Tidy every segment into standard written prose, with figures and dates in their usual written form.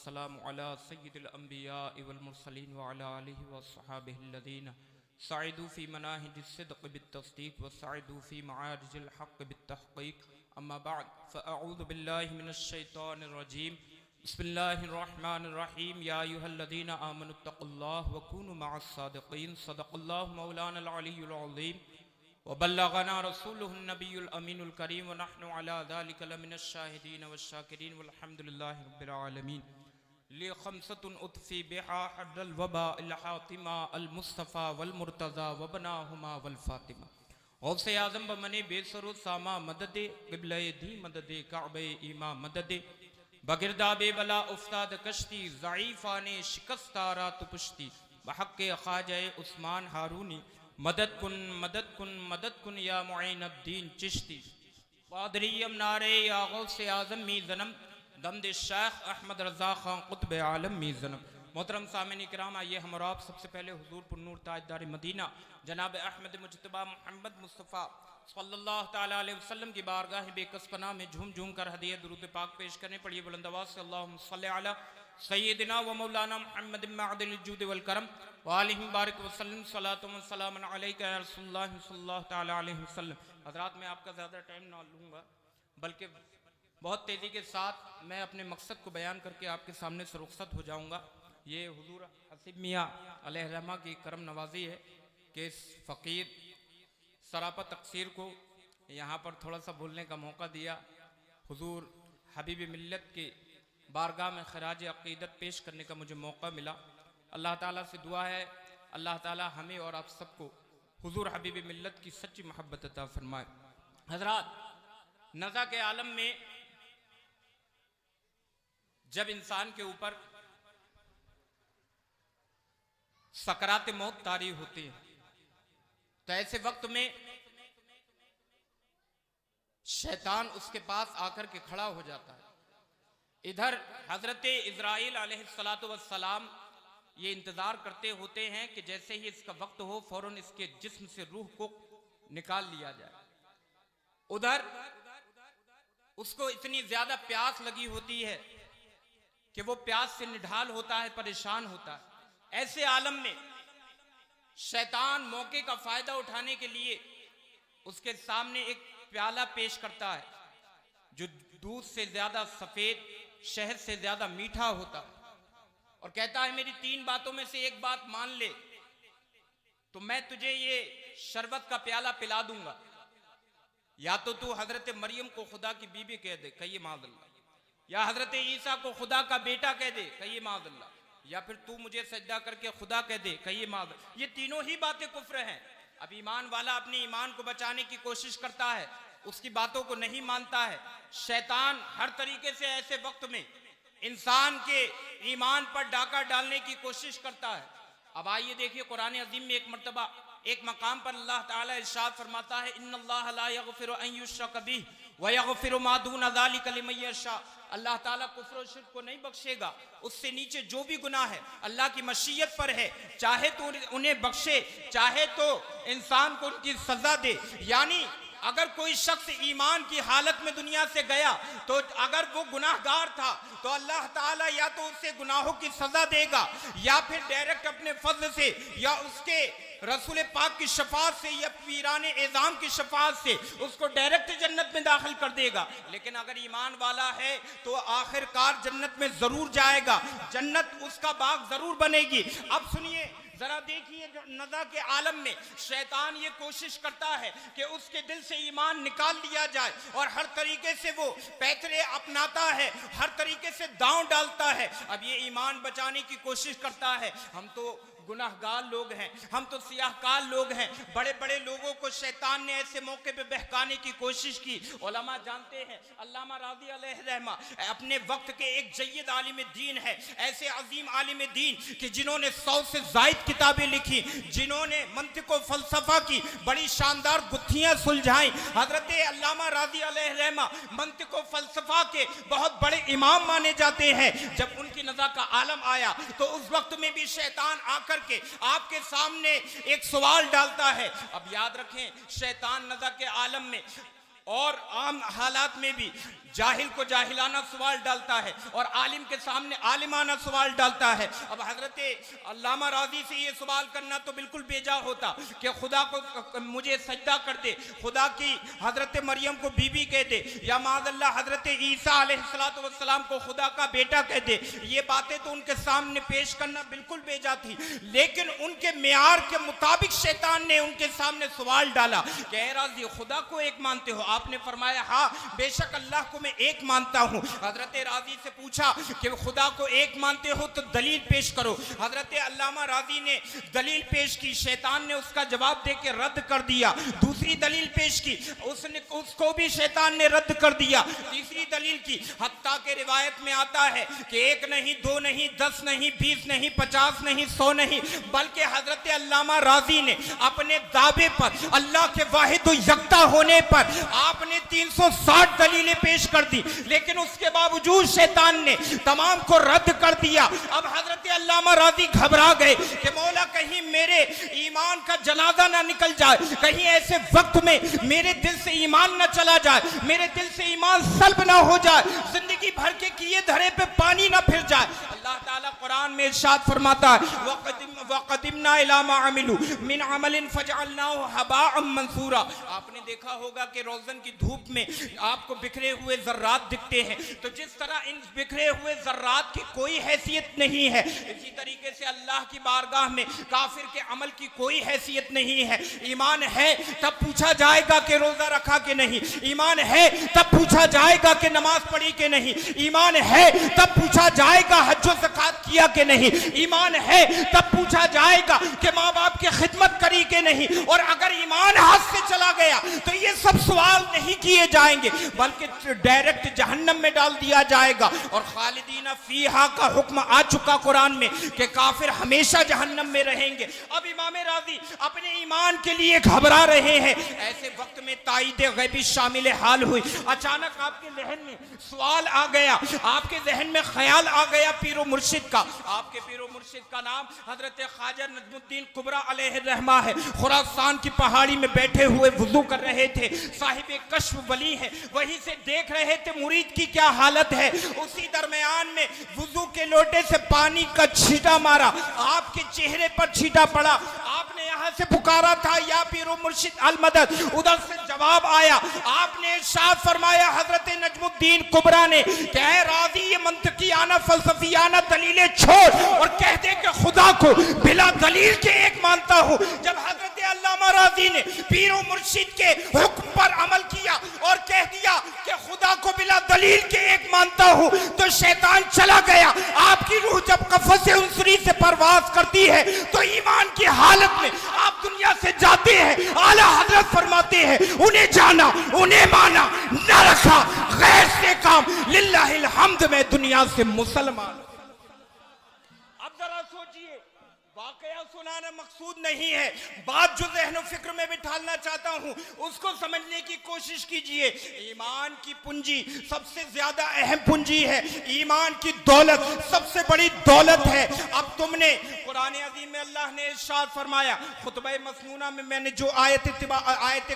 वस्सलामु अला सय्यिदिल अंबिया वल मुरसलीन व अला आलिहि व अस्हाबिहिल लज़ीना साइदू फी मनाहिजिस सिद्क़ बित्तस्दीक़ व साइदू फी मआरिजिल हक़्क़ बित्तहक़ीक़ अम्मा बअद फ़अऊज़ु बिल्लाहि मिनश शैतानिर रजीम बिस्मिल्लाहिर रहमानिर रहीम या अय्युहल्लज़ीना आमनुत्तक़ुल्लाह व कूनू मअस सादिक़ीन सदक़ल्लाहु मौलानल अलिय्युल अज़ीम व बल्लगना रसूलुहुन नबियुल अमीनुल करीम व नहनु अला ज़ालिका लमिनश शाहिदीन वश्शाकिरीन वल्हम्दुलिल्लाहि रब्बिल आलमीन लि खमसतुन उतफ़ी बिहा हद्दल वबा अल हातिमा अल मुस्तफ़ा वल मुर्तज़ा व बनाहुमा वल फातिमा गौसे आज़म बमने बेसरो सामा मददे क़िबले दी मददे काबे ईमा मददे बगिरदाबे बला उफ्ताद कश्ती ज़ईफ़ाने शिकस्तारा तुपुश्ती बहक़्क़े ख़ाजा उस्मान हारूनी मदद कुन या मुईनुद्दीन चिश्ती क़ादरियम नारे या गौसे आज़म मी ज़नम दमदे शेख अहमद रज़ा खान क़ुत्ब आलम मी ज़नम। मोहतरम सामिन इकराम, आइए हम और आप सबसे पहले हुजूर पुन्नूर ताजदार मदीना जनाब अहमद मुज्तबा मोहम्मद मुस्तफ़ा सल्लल्लाहु तआला अलैहि वसल्लम की बारगाह बेकसपना में झूम झूम कर हदिया दुरूद पाक पेश करने पड़िए बुलंद आवाज़ से अल्लाहुम्मा सल्लि अला सय्यिदिना व मौलाना मुहम्मद मअदिल जूद वल करम व आलिहि बारिक व सल्लम सलातु व सलामुन अलैका या रसूलुल्लाह सल्लल्लाहु तआला अलैहि वसल्लम। हज़रात, मैं आपका ज़्यादा टाइम ना लूँगा, बल्कि बहुत तेज़ी के साथ मैं अपने मकसद को बयान करके आपके सामने से रुखसत हो जाऊँगा। ये हुजूर हसीब मियाँ अलैहिर्रहमा की करम नवाजी है कि इस फ़कीर सरापा तक़सीर को यहाँ पर थोड़ा सा बोलने का मौका दिया। हुजूर हबीब मिल्लत के बारगाह में खराज अक़ीदत पेश करने का मुझे मौका मिला। अल्लाह ताला से दुआ है अल्लाह ताला हमें और आप सबको हुजूर हबीब मिल्लत की सच्ची मोहब्बत अता फरमाए। हज़रात, नज़ा के आलम में जब इंसान के ऊपर सकरात मौत तारी होती है तो ऐसे वक्त में शैतान उसके पास आकर के खड़ा हो जाता है। इधर हजरत इज़राइल अलैहिस्सलातु वस्सलाम ये इंतजार करते होते हैं कि जैसे ही इसका वक्त हो फौरन इसके जिस्म से रूह को निकाल लिया जाए। उधर उसको इतनी ज्यादा प्यास लगी होती है कि वो प्यास से निढाल होता है, परेशान होता है। ऐसे आलम में शैतान मौके का फायदा उठाने के लिए उसके सामने एक प्याला पेश करता है जो दूध से ज्यादा सफेद, शहद से ज्यादा मीठा होता है, और कहता है मेरी तीन बातों में से एक बात मान ले तो मैं तुझे ये शरबत का प्याला पिला दूंगा। या तो तू हजरत मरियम को खुदा की बीबी कह दे, कहिए माज़अल्लाह, या हजरत ईसा को खुदा का बेटा कह दे, कहिए माज़अल्लाह, या फिर तू मुझे सजदा करके खुदा कह दे, कहिए माज़अल्लाह। ये तीनों ही बातें कुफ्र हैं। अब ईमान वाला अपने ईमान को बचाने की कोशिश करता है, उसकी बातों को नहीं मानता है। शैतान हर तरीके से ऐसे वक्त में इंसान के ईमान पर डाका डालने की कोशिश करता है। अब आइए देखिए, कुरान अज़ीम में एक मर्तबा एक मकाम पर अल्लाह ताला इरशाद फरमाता है, इन्नल्लाह ला यग़फिरु अन युश्रक बिही व यग़फिरु मा दूना ज़ालिका लिमन यशा। अल्लाह ताला कुफ्र और शिर्क को नहीं बख्शेगा, उससे नीचे जो भी गुनाह है अल्लाह की मशीयत पर है, चाहे तो उन्हें बख्शे, चाहे तो इंसान को उनकी सजा दे। यानी अगर कोई शख्स ईमान की हालत में दुनिया से गया तो अगर वो गुनाहगार था तो अल्लाह ताला या तो उससे गुनाहों की सजा देगा या फिर डायरेक्ट अपने फजल से या उसके रसूल पाक की शफाअत से या पीराने एज़ाम की शफाअत से उसको डायरेक्ट जन्नत में दाखिल कर देगा। लेकिन अगर ईमान वाला है तो आखिरकार जन्नत में जरूर जाएगा, जन्नत उसका बाग जरूर बनेगी। अब सुनिए जरा, देखिए नज़ा के आलम में शैतान ये कोशिश करता है कि उसके दिल से ईमान निकाल लिया जाए और हर तरीके से वो पैतरे अपनाता है, हर तरीके से दांव डालता है। अब ये ईमान बचाने की कोशिश करता है। हम तो गुनाहगार लोग हैं, हम तो सियाहकार लोग हैं। बड़े बड़े लोगों को शैतान ने ऐसे मौके पे बहकाने की कोशिश की। उलमा जानते हैं, अल्लामा राज़ी अलैहिर्रहमा अपने वक्त के एक जय्यद आलिम दीन है, ऐसे अजीम आलिम दीन कि जिन्होंने 100 से ज़ायद किताबें लिखी, जिन्होंने मंतिक व फलसफा की बड़ी शानदार गुत्थियां सुलझाई। हजरत अल्लामा राज़ी अलैहिर्रहमा मंतिक व फलसफा के बहुत बड़े इमाम माने जाते हैं। जब उनकी नज़ा का आलम आया तो उस वक्त में भी शैतान आकर के आपके सामने एक सवाल डालता है। अब याद रखें, शैतान नज़ा के आलम में और आम हालात में भी जाहिल को जाहिलाना सवाल डालता है और आलिम के सामने आलिमाना सवाल डालता है। अब हजरत अल्लामा राजी से ये सवाल करना तो बिल्कुल बेजा होता कि खुदा को मुझे सजदा कर दे, खुदा की हजरत मरियम को बीबी कह दे, या माज़अल्लाह हजरत ईसा अलैहिस्सलाम को खुदा का बेटा कह दे। ये बातें तो उनके सामने पेश करना बिल्कुल बेजा थी, लेकिन उनके मेयार के मुताबिक शैतान ने उनके सामने सवाल डाला कि ए राजी खुदा को एक मानते हो? आपने फरमाया हाँ बेशक अल्लाह को मैं एक मानता हूं। हजरत राजी से पूछा कि खुदा को एक मानते हो तो दलील पेश करो। हजरत अल्लामा राजी ने दलील पेश की, शैतान ने उसका जवाब दे के रद्द कर दिया। दूसरी दलील पेश की, उसको भी शैतान ने रद्द कर दिया। तीसरी दलील की, हत्ता के रिवायत में आता है कि 1 नहीं 2 नहीं 10 नहीं 20 नहीं 50 नहीं 100 नहीं, बल्कि हजरत अल्लामा राजी ने अपने दावे पर अल्लाह के वाहिद यकता होने पर आपने 360 दलीलें पेश कर दी, लेकिन उसके बावजूद शैतान ने तमाम को रद्द कर दिया। अब हजरत अल्लामा राजी घबरा गए कि मौला कहीं मेरे ईमान का जनाजा ना निकल जाए, कहीं ऐसे वक्त में मेरे दिल से ईमान ना चला जाए, मेरे दिल से ईमान सल्ब ना हो जाए, जिंदगी भर के किए धरे पे पानी ना फिर जाए। अल्लाह ताला कुरान में इरशाद फरमाता है वक़दिमना इला मा अमिलू मिन अमलिन फजअलनाहु हबाअम मंसूरा। आपने देखा होगा कि रोज़न की धूप में आपको बिखरे हुए जर्रात दिखते हैं, तो जिस तरह इन बिखरे हुए जर्रात की कोई हैसियत नहीं है, इसी तरीके से अल्लाह की बारगाह में काफिर के अमल की कोई हैसियत नहीं है। ईमान है तब पूछा जाएगा कि रोजा रखा कि नहीं, ईमान है तब पूछा जाएगा कि नमाज पढ़ी कि नहीं, ईमान है तब पूछा जाएगा हज ज़कात किया कि नहीं, ईमान है तब पूछा जाएगा कि माँ बाप की खिदमत करी कि नहीं। और अगर ईमान हाथ से चला गया तो ये सब सवाल नहीं किए जाएंगे, बल्कि डायरेक्ट जहन्नम में डाल दिया जाएगा। और खालिदीना फीहा का हुक्म आ चुका कुरान में कि काफिर हमेशा जहन्नम में रहेंगे। अब इमाम राजी अपने ईमान के लिए घबरा रहे हैं। ऐसे वक्त में ताईद गैबी शामिल हाल हुई। अचानक आपके जहन में सवाल आ गया, आपके जहन में ख्याल आ गया पीरो मुर्शिद का। आपके पीरो मुर्शिद का नाम हजरत ख्वाजा नजमुद्दीन कुबरा अलैहिर्रहमा है। खुरासान की पहाड़ी में बैठे हुए वुजू कर रहे थे, साहिब कश्फ वली है, वहीं से देख रहे थे मुरीद की क्या हालत है। उसी दरमियान में वुजू के लोटे से पानी का छींटा मारा, आपके चेहरे पर छींटा पड़ा। आपने यहाँ से पुकारा था या पीरो मुर्शिद अल मदद, उधर से जवाब आया। आपने इरशाद फरमाया हजरत नजमुद्दीन कुबरा ने कि ऐ राजी ये मंतकियाना फलसफियाना दलीलें छोड़ और कह दे कि खुदा को बिला दलील के एक मानता हूँ। जब हजरत अल्लामा राजी ने पीरो मुर्शिद के हुक्म पर अमल किया और कह दिया कि खुदा को बिला दलील के एक मानता हूँ, तो शैतान चला गया। आपकी रूह जब कफ़स उनसरी से परवाज करती है तो ईमान की हालत में आप दुनिया से जाते हैं। आला हजरत फरमाते हैं उन्हें जाना, उन्हें माना, न रखा गैर से काम, लिल्लाहिल हम्द में दुनिया से मुसलमान। अब जरा सोचिए, वाकया सुनाना मकसूद नहीं है, बात जो ज़हन फिक्र में बिठालना चाहता हूँ उसको समझने की कोशिश कीजिए। ईमान की पूंजी सबसे ज्यादा अहम पूंजी है, ईमान की दौलत सबसे बड़ी दौलत है। अब तुमने कुरान अज़ीम में अल्लाह ने इरशाद फरमाया, खुतबा मसनूना में मैंने जो आयत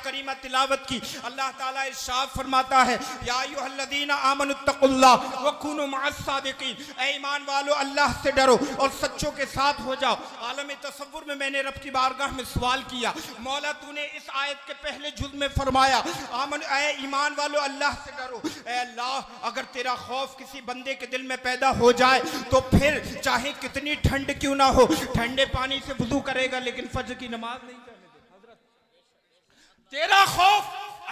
करीमा तिलावत की, अल्लाह ताला इरशाद फरमाता है या अय्युहल्लज़ीना आमनुत्तकुल्लाह व कूनू मअस-सादिकीन, ऐ ईमान वालो अल्लाह से डरो और सच्चों के साथ हो जाओ। आलम तसव्वुर में मैंने रब की बारगाह में सवाल किया, मौला तूने इस आयत के पहले जुज़ में फरमाया आमन ऐ ईमान वालो अल्लाह से डरो। ऐ अल्लाह अगर तेरा खौफ किसी बंदे के दिल में पैदा हो जाए तो फिर चाहे कितनी ठंड क्यों ना हो, ठंडे पानी से वुज़ू करेगा लेकिन फज्र की नमाज नहीं करने देगा। तेरा खौफ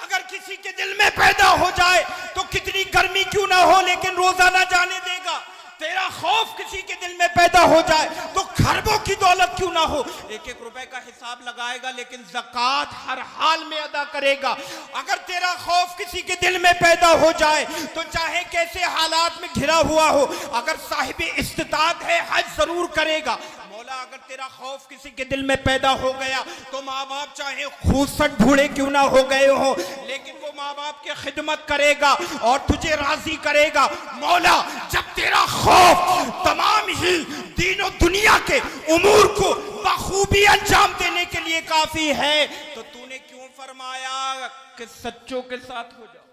अगर किसी के दिल में पैदा हो जाए तो कितनी गर्मी क्यों ना हो लेकिन रोजा ना जाने देगा। तेरा खौफ किसी के दिल में पैदा हो जाए तो खरबों की दौलत क्यों ना हो, 1-1 रुपए का हिसाब लगाएगा लेकिन ज़कात हर हाल में अदा करेगा। अगर तेरा खौफ किसी के दिल में पैदा हो जाए तो चाहे कैसे हालात में घिरा हुआ हो, अगर साहिब इस्तिताअत है हज जरूर करेगा। मौला अगर तेरा खौफ किसी के दिल में पैदा हो गया तो माँ बाप चाहे खूसट बूढ़े क्यों ना हो गए हो लेकिन वो माँ बाप की खिदमत करेगा और तुझे राजी करेगा। मौला जब तेरा खौफ तमाम ही दीनों दुनिया के उमूर को बखूबी अंजाम देने के लिए काफी है तो तूने क्यों फरमाया कि सच्चों के साथ हो जाओ।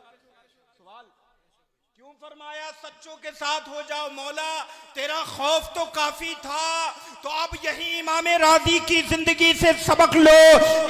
सवाल क्यों फरमाया सच्चों के साथ हो जाओ? मौला तेरा खौफ तो काफी था, तो अब यही इमाम राजी की जिंदगी से सबक लो।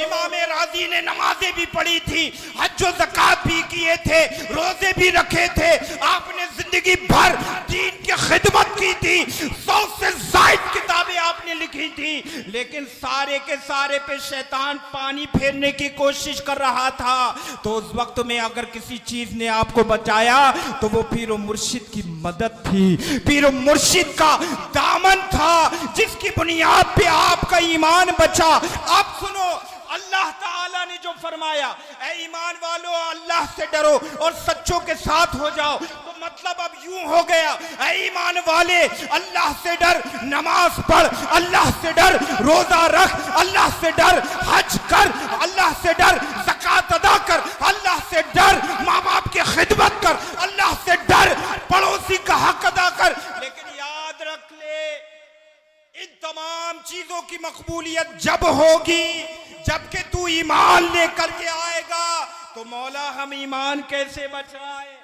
इमाम राजी ने नमाजें भी पढ़ी थी, हज व ज़कात भी किए थे, रोजे भी रखे थे, आपने जिंदगी भर दीन की खिदमत की थी, 100 से ज़ायद किताबें आपने लिखी थी, लेकिन सारे के सारे पे शैतान पानी फेरने की कोशिश कर रहा था। तो उस वक्त में अगर किसी चीज ने आपको बचाया तो वो पीर व मुर्शिद की मदद थी, पीर व मुर्शिद का दामन था, जिसकी बुनियाद पे आपका ईमान बचा। अब सुनो अल्लाह ताला ने जो फरमाया, ऐ ईमान वालो अल्लाह से डरो और सच्चों के साथ हो जाओ, तो मतलब अब यूं हो गया, ऐ ईमान वाले अल्लाह से डर, नमाज पढ़, अल्लाह से डर, रोजा रख, अल्लाह से डर, हज कर, अल्लाह से डर, ज़कात अदा कर, अल्लाह से डर, माँ बाप की खिदमत कर, अल्लाह से डर, पड़ोसी का हक अदा कर। लेकिन याद रख ले, इन तमाम चीजों की मकबूलियत जब होगी जबकि तू ईमान लेकर के आएगा। तो मौला हम ईमान कैसे बचाए,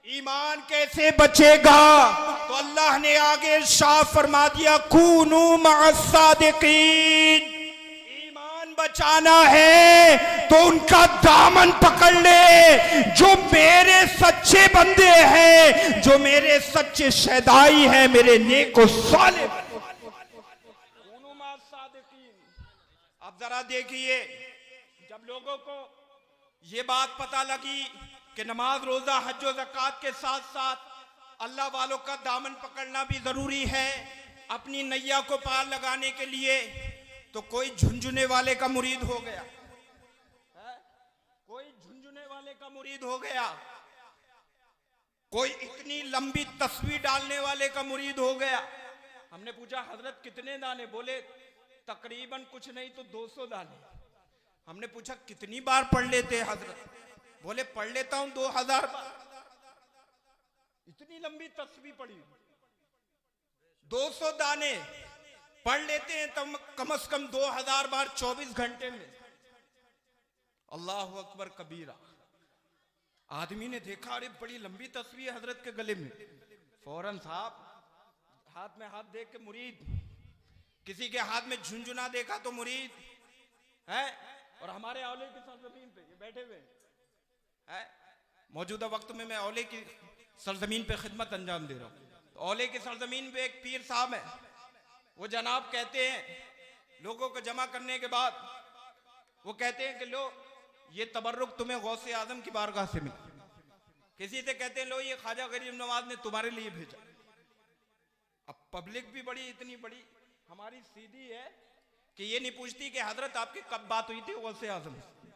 ईमान कैसे बचेगा? तो अल्लाह ने आगे इरशाद फरमा दिया, कूनू मअस-सादिकीन। ईमान बचाना है तो उनका दामन पकड़ ले जो मेरे सच्चे बंदे हैं, जो मेरे सच्चे शहदाई हैं, मेरे नेक व साले। अब जरा देखिए, जब लोगों को ये बात पता लगी कि नमाज रोजा हज व ज़कात के साथ साथ अल्लाह वालों का दामन पकड़ना भी जरूरी है अपनी नैया को पार लगाने के लिए, तो कोई झुंझुने वाले का मुरीद हो गया है? कोई झुंझुने वाले का मुरीद हो गया, कोई इतनी लंबी तस्वीर डालने वाले का मुरीद हो गया। हमने पूछा हजरत कितने दाने? बोले तकरीबन कुछ नहीं तो 200 दाने। हमने पूछा कितनी बार पढ़ लेते हजरत? बोले पढ़ लेता हूं 2000 बार। इतनी लंबी तस्वीर पढ़ी, 200 दाने पढ़ लेते हैं तब कम से कम 2000 बार 24 घंटे में। अल्लाह अकबर कबीरा। आदमी ने देखा अरे बड़ी लंबी तस्वीर हजरत के गले में, फौरन साहब हाथ में हाथ देख के मुरीद, किसी के हाथ में झुंझुना देखा तो मुरीद है। और हमारे औले की सरजमीन पे ये बैठे हुए हैं, मौजूदा वक्त में मैं औले की सरजमीन पे खिदमत अंजाम दे रहा हूँ। तो औले की सरजमीन पे एक पीर साहब है, वो जनाब कहते हैं लोगों को जमा करने के बाद, वो कहते हैं कि लो ये तबर्रुक तुम्हें गौसे आजम की बारगाह से मिला। किसी से कहते हैं लो ये ख्वाजा गरीब नवाज ने तुम्हारे लिए भेजा। अब पब्लिक भी बड़ी इतनी बड़ी हमारी सीधी है कि ये नहीं पूछती कि हजरत आपकी कब बात हुई थी गौसे आजम से,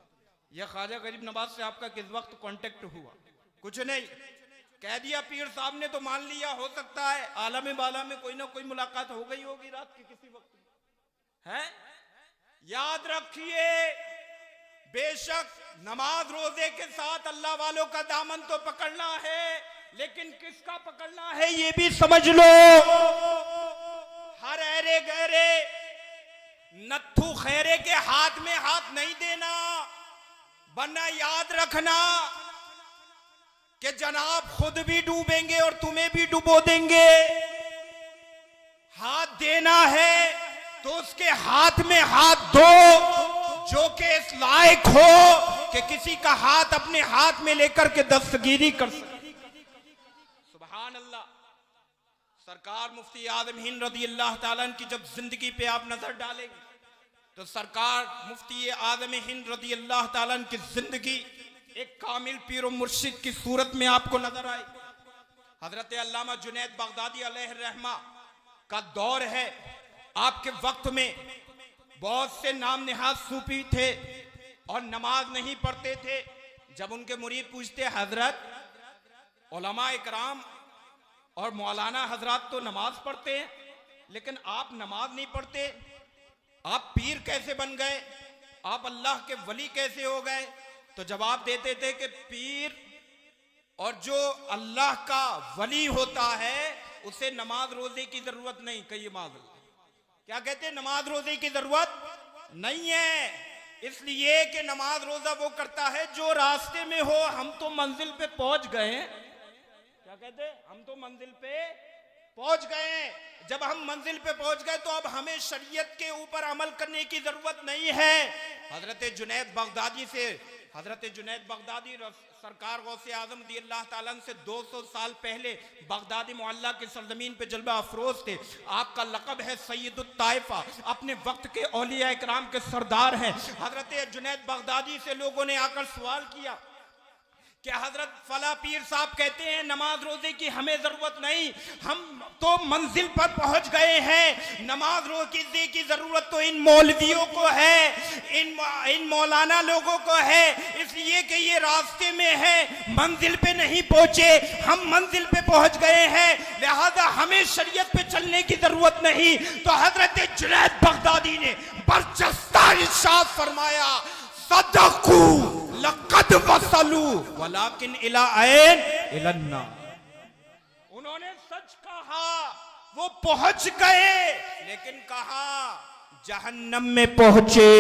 या ख्वाजा गरीब नवाज से आपका किस वक्त कांटेक्ट हुआ, कुछ नहीं। कह दिया पीर साहब ने तो मान लिया, हो सकता है आलम बाला में कोई ना कोई मुलाकात हो गई होगी रात की किसी वक्त में, है? याद रखिए, बेशक नमाज रोजे के साथ अल्लाह वालों का दामन तो पकड़ना है, लेकिन किसका पकड़ना है ये भी समझ लो। हर अरे गहरे नत्थु खैरे के हाथ में हाथ नहीं देना, वरना याद रखना कि जनाब खुद भी डूबेंगे और तुम्हें भी डुबो देंगे। हाथ देना है तो उसके हाथ में हाथ दो जो कि इस लायक हो कि किसी का हाथ अपने हाथ में लेकर के दस्तगीरी कर सके। सुभान अल्लाह। सरकार मुफ्ती आजम हिंद रज़ी अल्लाह ताला की जब जिंदगी पे आप नजर डालेंगे तो सरकार मुफ्ती आजम हिंद रज़ी अल्लाह ताला की जिंदगी एक कामिल पीर और मुर्शिद की सूरत में आपको नजर आए। हजरत अल्लामा जुनैद बगदादी अलैहि रहमा का दौर है। आपके वक्त में बहुत से नाम निहाद सूफी थे और नमाज नहीं पढ़ते थे। जब उनके मुरीद पूछते हजरत उलमा इकराम और मौलाना हजरात तो नमाज पढ़ते हैं लेकिन आप नमाज नहीं पढ़ते, आप पीर कैसे बन गए, आप अल्लाह के वली कैसे हो गए? तो जवाब देते थे कि पीर और जो अल्लाह का वली होता है उसे नमाज रोजे की जरूरत नहीं। कहिए माज़ क्या कहते हैं? नमाज रोजे की जरूरत नहीं है। इसलिए कि नमाज रोजा वो करता है जो रास्ते में हो। हम तो मंजिल पे पहुंच गए, क्या कहते हैं, हम तो मंजिल पे पहुंच गए। जब हम मंजिल पे पहुंच गए तो अब हमें शरीयत के ऊपर अमल करने की जरूरत नहीं है। हजरत जुनैद बगदादी सरकार गौसे आजम दी अल्लाह ताला से 200 साल पहले बगदादी मोहल्ला की सरजमीन पे जलवा अफरोज थे। आपका लक़ब है सैयदुत ताइफा, अपने वक्त के औलिया इकराम के सरदार हैं। हजरत जुनैद बगदादी से लोगों ने आकर सवाल किया कि हजरत फला पीर साहब कहते हैं नमाज रोजे की हमें जरूरत नहीं, हम तो मंजिल पर पहुंच गए हैं। नमाज रोजे की जरूरत तो इन मौलवियों को है, इन मौलाना लोगों को है, इसलिए कि ये रास्ते में है, मंजिल पे नहीं पहुंचे। हम मंजिल पे पहुंच गए हैं, लिहाजा हमें शरीयत पे चलने की जरूरत नहीं। तो हजरत जुनैद बगदादी ने बरजस्ता इरशाद फरमाया, सदकू लक़द वसलू वलाकिन इला ऐन इलन्ना। उन्होंने सच कहा, वो पहुंच गए, लेकिन कहा जहन्नम में पहुंचे।